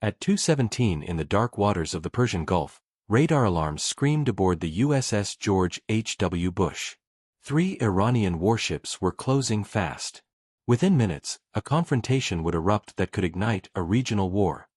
At 2:17 in the dark waters of the Persian Gulf, radar alarms screamed aboard the USS George H.W. Bush. 3 Iranian warships were closing fast. Within minutes, a confrontation would erupt that could ignite a regional war.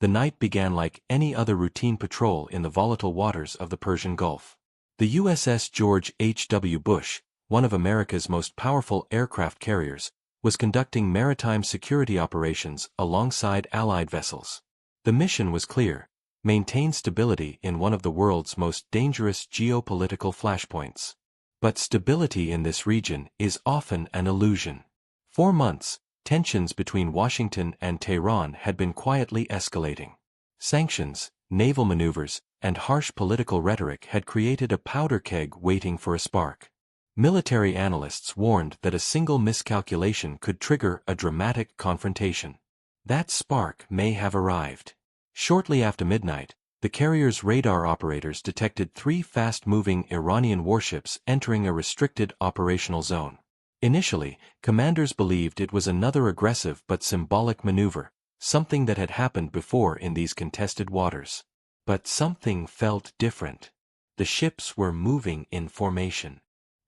The night began like any other routine patrol in the volatile waters of the Persian Gulf. The USS George H.W. Bush, one of America's most powerful aircraft carriers, was conducting maritime security operations alongside Allied vessels. The mission was clear: maintain stability in one of the world's most dangerous geopolitical flashpoints. But stability in this region is often an illusion. For months, tensions between Washington and Tehran had been quietly escalating. Sanctions, naval maneuvers, and harsh political rhetoric had created a powder keg waiting for a spark. Military analysts warned that a single miscalculation could trigger a dramatic confrontation. That spark may have arrived. Shortly after midnight, the carrier's radar operators detected 3 fast-moving Iranian warships entering a restricted operational zone. Initially, commanders believed it was another aggressive but symbolic maneuver, something that had happened before in these contested waters. But something felt different. The ships were moving in formation.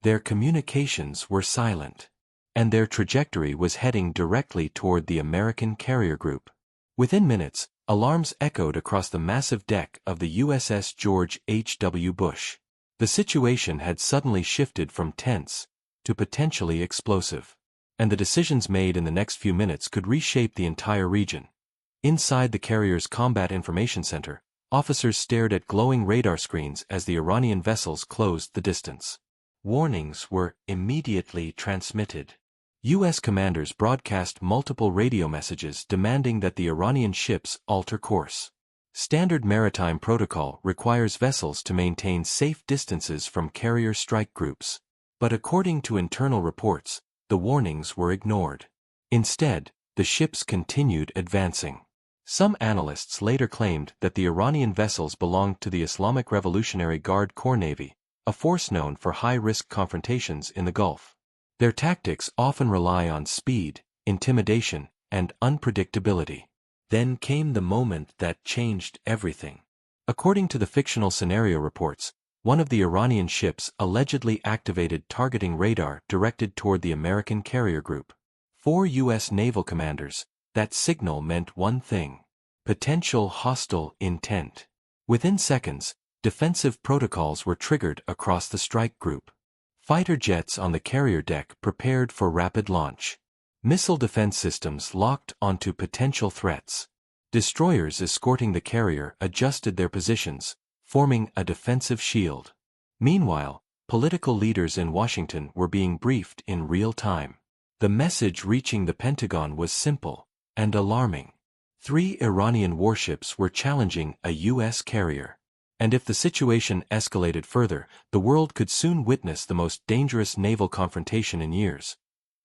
Their communications were silent. And their trajectory was heading directly toward the American carrier group. Within minutes, alarms echoed across the massive deck of the USS George H.W. Bush. The situation had suddenly shifted from tense to potentially explosive. And the decisions made in the next few minutes could reshape the entire region. Inside the carrier's Combat Information Center, officers stared at glowing radar screens as the Iranian vessels closed the distance. Warnings were immediately transmitted. U.S. commanders broadcast multiple radio messages demanding that the Iranian ships alter course. Standard maritime protocol requires vessels to maintain safe distances from carrier strike groups. But according to internal reports, the warnings were ignored. Instead, the ships continued advancing. Some analysts later claimed that the Iranian vessels belonged to the Islamic Revolutionary Guard Corps Navy, a force known for high-risk confrontations in the Gulf. Their tactics often rely on speed, intimidation, and unpredictability. Then came the moment that changed everything. According to the fictional scenario reports, one of the Iranian ships allegedly activated targeting radar directed toward the American carrier group. 4 U.S. naval commanders, that signal meant one thing: potential hostile intent. Within seconds, defensive protocols were triggered across the strike group. Fighter jets on the carrier deck prepared for rapid launch. Missile defense systems locked onto potential threats. Destroyers escorting the carrier adjusted their positions, forming a defensive shield. Meanwhile, political leaders in Washington were being briefed in real time. The message reaching the Pentagon was simple and alarming. 3 Iranian warships were challenging a U.S. carrier. And if the situation escalated further, the world could soon witness the most dangerous naval confrontation in years.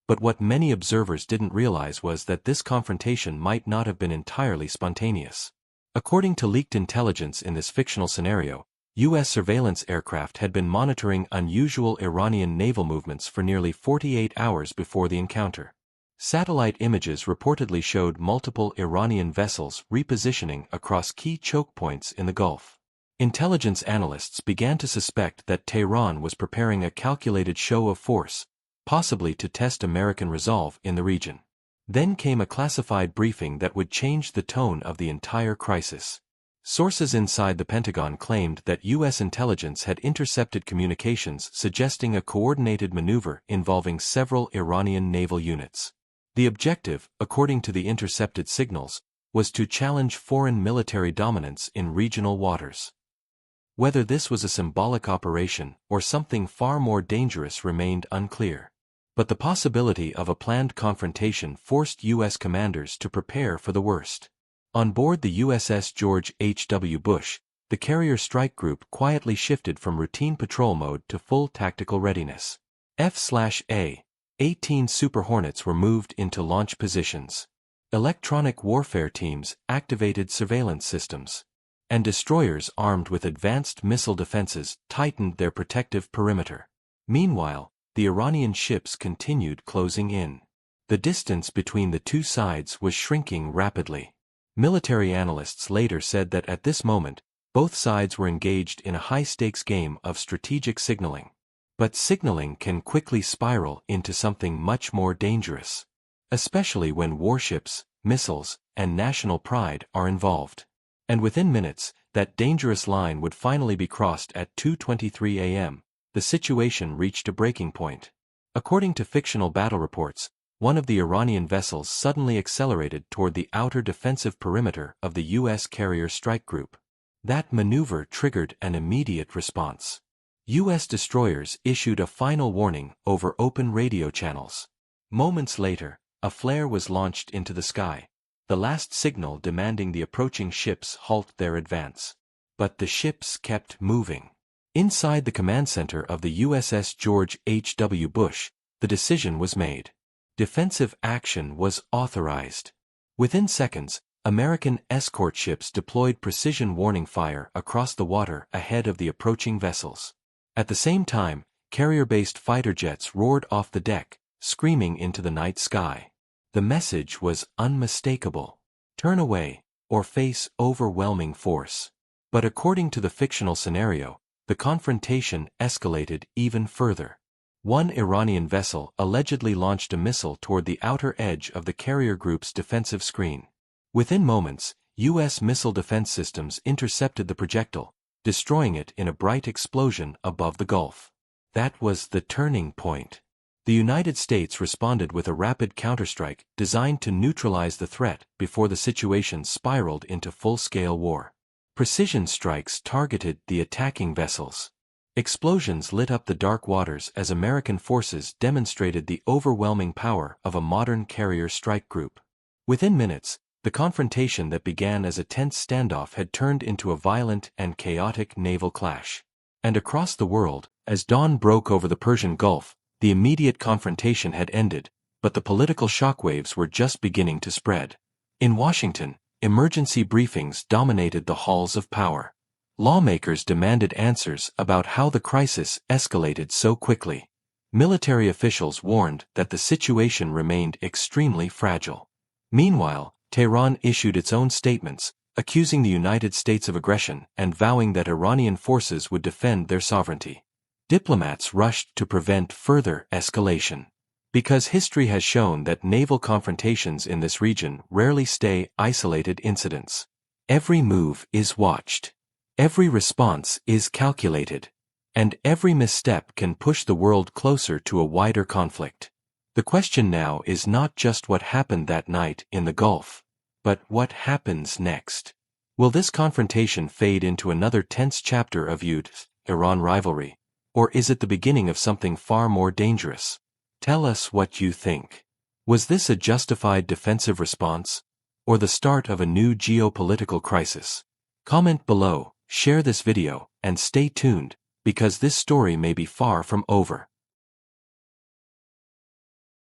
But what many observers didn't realize was that this confrontation might not have been entirely spontaneous. According to leaked intelligence in this fictional scenario, U.S. surveillance aircraft had been monitoring unusual Iranian naval movements for nearly 48 hours before the encounter. Satellite images reportedly showed multiple Iranian vessels repositioning across key choke points in the Gulf. Intelligence analysts began to suspect that Tehran was preparing a calculated show of force, possibly to test American resolve in the region. Then came a classified briefing that would change the tone of the entire crisis. Sources inside the Pentagon claimed that U.S. intelligence had intercepted communications suggesting a coordinated maneuver involving several Iranian naval units. The objective, according to the intercepted signals, was to challenge foreign military dominance in regional waters. Whether this was a symbolic operation or something far more dangerous remained unclear. But the possibility of a planned confrontation forced U.S. commanders to prepare for the worst. On board the USS George H.W. Bush, the carrier strike group quietly shifted from routine patrol mode to full tactical readiness. F/A 18 Super Hornets were moved into launch positions. Electronic warfare teams activated surveillance systems. And destroyers armed with advanced missile defenses tightened their protective perimeter. Meanwhile, the Iranian ships continued closing in. The distance between the two sides was shrinking rapidly. Military analysts later said that at this moment, both sides were engaged in a high-stakes game of strategic signaling. But signaling can quickly spiral into something much more dangerous, especially when warships, missiles, and national pride are involved. And within minutes, that dangerous line would finally be crossed at 2:23 a.m. The situation reached a breaking point. According to fictional battle reports, one of the Iranian vessels suddenly accelerated toward the outer defensive perimeter of the U.S. carrier strike group. That maneuver triggered an immediate response. U.S. destroyers issued a final warning over open radio channels. Moments later, a flare was launched into the sky, the last signal demanding the approaching ships halt their advance. But the ships kept moving. Inside the command center of the USS George H.W. Bush, the decision was made. Defensive action was authorized. Within seconds, American escort ships deployed precision warning fire across the water ahead of the approaching vessels. At the same time, carrier-based fighter jets roared off the deck, screaming into the night sky. The message was unmistakable. Turn away, or face overwhelming force. But according to the fictional scenario, the confrontation escalated even further. One Iranian vessel allegedly launched a missile toward the outer edge of the carrier group's defensive screen. Within moments, U.S. missile defense systems intercepted the projectile, destroying it in a bright explosion above the Gulf. That was the turning point. The United States responded with a rapid counterstrike designed to neutralize the threat before the situation spiraled into full-scale war. Precision strikes targeted the attacking vessels. Explosions lit up the dark waters as American forces demonstrated the overwhelming power of a modern carrier strike group. Within minutes, the confrontation that began as a tense standoff had turned into a violent and chaotic naval clash. And across the world, as dawn broke over the Persian Gulf, the immediate confrontation had ended, but the political shockwaves were just beginning to spread. In Washington, emergency briefings dominated the halls of power. Lawmakers demanded answers about how the crisis escalated so quickly. Military officials warned that the situation remained extremely fragile. Meanwhile, Tehran issued its own statements, accusing the United States of aggression and vowing that Iranian forces would defend their sovereignty. Diplomats rushed to prevent further escalation. Because history has shown that naval confrontations in this region rarely stay isolated incidents. Every move is watched. Every response is calculated. And every misstep can push the world closer to a wider conflict. The question now is not just what happened that night in the Gulf, but what happens next. Will this confrontation fade into another tense chapter of U.S.-Iran rivalry, or is it the beginning of something far more dangerous? Tell us what you think. Was this a justified defensive response, or the start of a new geopolitical crisis? Comment below, share this video, and stay tuned, because this story may be far from over.